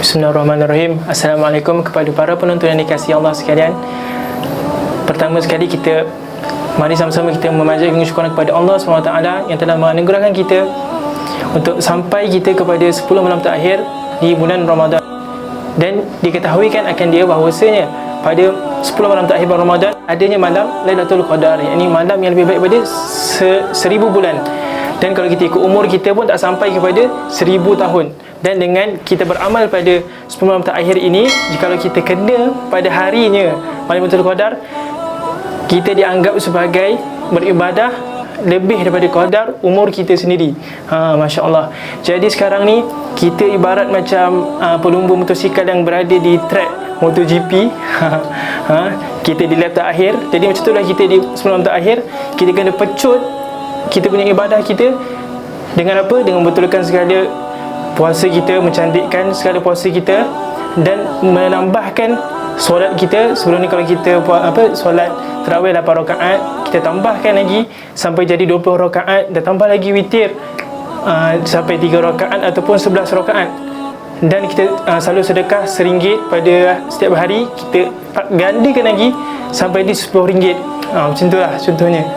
Bismillahirrahmanirrahim. Assalamualaikum kepada para penonton yang dikasihi Allah sekalian. Pertama sekali mari sama-sama kita memanjatkan syukuran kepada Allah SWT yang telah menganugerahkan kita untuk sampai kita kepada 10 malam terakhir di bulan Ramadan. Dan diketahuikan akan dia bahawasanya pada 10 malam terakhir bulan Ramadan adanya malam Lailatul Qadar, yakni malam yang lebih baik pada 1000 bulan. Dan kalau kita ikut umur kita pun tak sampai kepada 1000 tahun. Dan dengan kita beramal pada 10 malam terakhir ini, jikalau kita kena pada harinya malam Lailatul Qadar, kita dianggap sebagai beribadah lebih daripada qadar umur kita sendiri. Masya Allah. Jadi sekarang ni kita ibarat macam pelumbu motosikal yang berada di track MotoGP. Kita di lap terakhir. Jadi macam itulah kita di 10 malam terakhir, kita kena pecut kita punya ibadah kita dengan apa? Dengan betulkan segala puasa kita, mencantikkan segala puasa kita, dan menambahkan solat kita. Sebelum ni kalau kita solat tarawih 8 rakaat, kita tambahkan lagi sampai jadi 20 rakaat, dan tambah lagi witir sampai 3 rakaat ataupun 11 rakaat. Dan kita selalu sedekah RM1 pada setiap hari, kita gandakan lagi sampai di RM10. Macam itulah contohnya.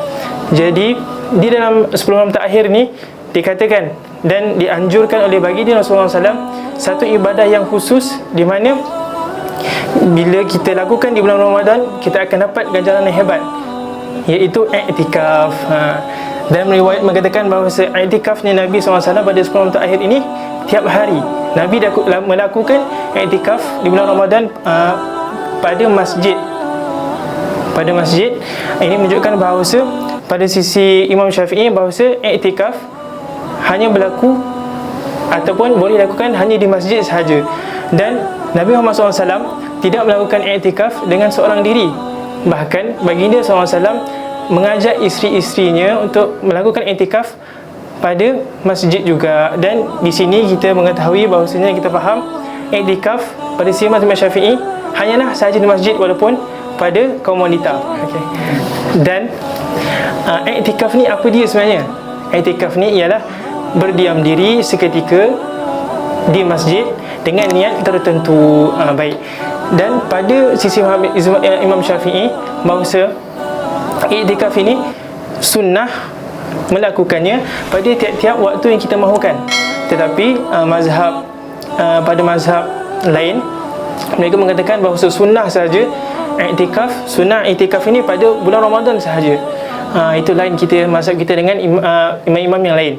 Jadi di dalam 10 malam terakhir ni dikatakan dan dianjurkan oleh baginda Rasulullah SAW satu ibadah yang khusus, di mana bila kita lakukan di bulan Ramadan, kita akan dapat ganjaran yang hebat, iaitu i'tikaf. Dan riwayat mengatakan bahawa i'tikaf ni Nabi SAW pada 10 malam terakhir ini tiap hari Nabi melakukan i'tikaf di bulan Ramadan pada masjid. Ini menunjukkan bahawa pada sisi Imam Syafi'i bahawa i'tikaf hanya berlaku ataupun boleh dilakukan hanya di masjid sahaja. Dan Nabi Muhammad SAW tidak melakukan i'tikaf dengan seorang diri. Bahkan baginda SAW mengajak isteri-isterinya untuk melakukan i'tikaf pada masjid juga. Dan di sini kita mengetahui bahawasanya kita faham i'tikaf pada sisi Imam Syafi'i hanyalah sahaja di masjid, walaupun pada kaum wanita. Dan i'tikaf ni apa dia sebenarnya? I'tikaf ni ialah berdiam diri seketika di masjid dengan niat tertentu. Baik. Dan pada sisi Imam Syafi'i bahawa i'tikaf ini sunnah melakukannya pada tiap-tiap waktu yang kita mahukan. Tetapi pada mazhab lain, mereka mengatakan bahawa sunnah sahaja i'tikaf. Sunnah i'tikaf ini pada bulan Ramadan sahaja. Itu lain mazhab kita dengan imam-imam yang lain.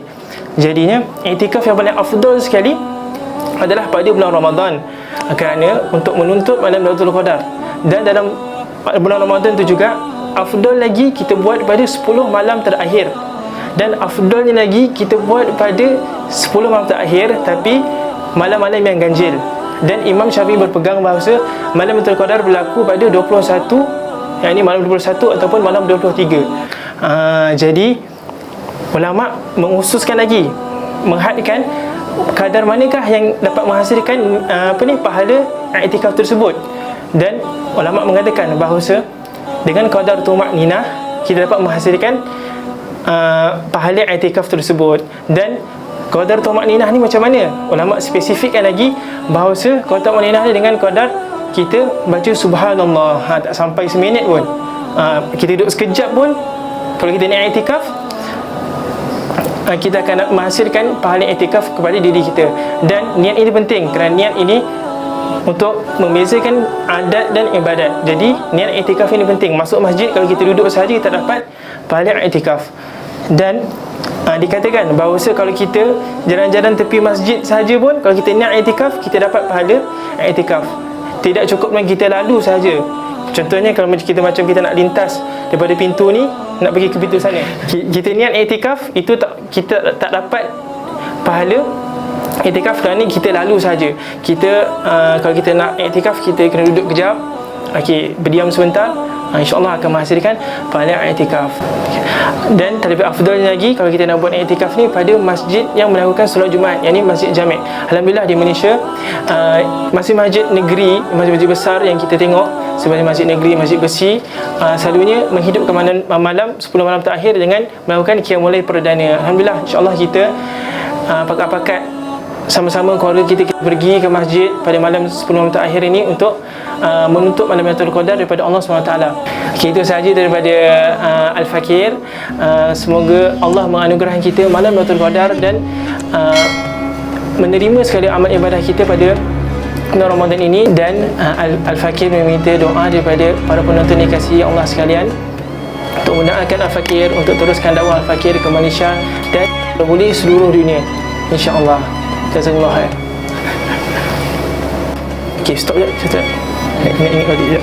Jadinya i'tikaf yang paling afdal sekali adalah pada bulan Ramadan, kerana untuk menuntut malam Lailatul Qadar. Dan dalam bulan Ramadan itu juga afdal lagi kita buat pada 10 malam terakhir. Dan afdalnya lagi kita buat pada 10 malam terakhir, tapi malam-malam yang ganjil. Dan Imam Syafi'i berpegang bahawa malam Lailatul Qadar berlaku pada 21, yakni malam 21 ataupun malam 23. Jadi ulama menghususkan lagi, menghadkan kadar manakah yang dapat menghasilkan pahala i'tikaf tersebut. Dan ulama mengatakan bahawa dengan kadar tumakninah kita dapat menghasilkan pahala i'tikaf tersebut. Dan kadar tumakninah ni macam mana? Ulama spesifikkan lagi bahawa kadar tumakninah ni dengan kadar kita baca subhanallah, tak sampai seminit pun. Kita duduk sekejap pun, kalau kita niat i'tikaf, kita akan menghasilkan pahala i'tikaf kepada diri kita. Dan niat ini penting, kerana niat ini untuk membezakan adat dan ibadat. Jadi niat i'tikaf ini penting. Masuk masjid, kalau kita duduk sahaja, kita dapat pahala i'tikaf. Dan dikatakan bahawa kalau kita jalan-jalan tepi masjid sahaja pun, kalau kita niat i'tikaf, kita dapat pahala i'tikaf. Tidak cukup dengan kita lalu sahaja. Contohnya kalau kita nak lintas daripada pintu ni nak pergi ke pintu sana, kita niat i'tikaf, itu kita tak dapat pahala i'tikaf kerana kita lalu saja. Kalau kita nak i'tikaf, kita kena duduk kejap, berdiam sebentar, insya-Allah akan menghasilkan pahala i'tikaf. Dan terlebih afdalnya lagi kalau kita nak buat i'tikaf ni pada masjid yang melakukan solat Jumaat, yakni masjid Jami'. Alhamdulillah di Malaysia masjid negeri, masjid besar yang kita tengok seperti masjid negeri, masjid besi, selalunya menghidupkan malam 10 malam terakhir dengan melakukan qiyamul lail perdana. Alhamdulillah, insya-Allah kita pakat-pakat sama-sama keluarga kita pergi ke masjid pada malam 10 malam terakhir ini untuk menuntut malam Lailatul Qadar daripada Allah SWT. Okay, itu sahaja daripada Al-Fakir. Semoga Allah menganugerahi kita malam Lailatul Qadar dan menerima sekali amal ibadah kita pada bulan Ramadan ini. Dan Al-Fakir meminta doa daripada para penonton yang dikasihi Allah sekalian untuk mendoakan Al-Fakir untuk teruskan dakwah Al-Fakir ke Malaysia dan boleh seluruh dunia, insya-Allah. Jazakallah khair. Okay, stop je. Ingat balik je.